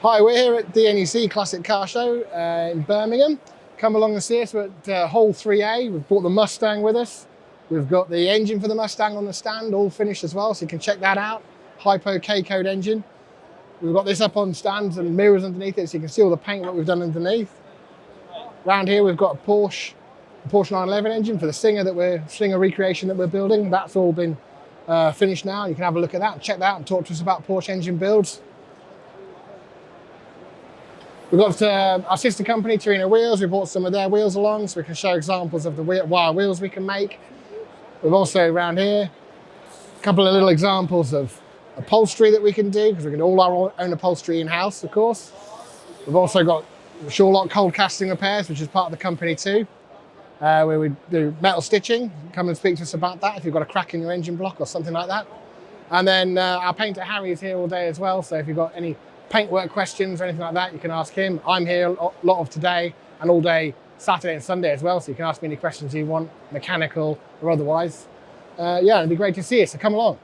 Hi, we're here at the NEC Classic Car Show in Birmingham. Come along and see us. We're at Hall 3A. We've brought the Mustang with us. We've got the engine for the Mustang on the stand, all finished as well, so you can check that out. Hypo K-code engine. We've got this up on stands and mirrors underneath it, so you can see all the paint that we've done underneath. Around here, we've got a Porsche 911 engine for the Singer recreation that we're building. That's all been finished now. You can have a look at that and check that out and talk to us about Porsche engine builds. We've got our sister company, Torino Wheels. We brought some of their wheels along so we can show examples of the wire wheels we can make. We've also, around here, a couple of little examples of upholstery that we can do, because we can do all our own upholstery in-house, of course. We've also got Shawlock cold casting repairs, which is part of the company too, where we do metal stitching. Come and speak to us about that if you've got a crack in your engine block or something like that. And then our painter Harry is here all day as well, so if you've got any paintwork questions or anything like that, you can ask him. I'm here a lot of today and all day Saturday and Sunday as well, so you can ask me any questions you want, mechanical or otherwise. Yeah, it'd be great to see you, so come along.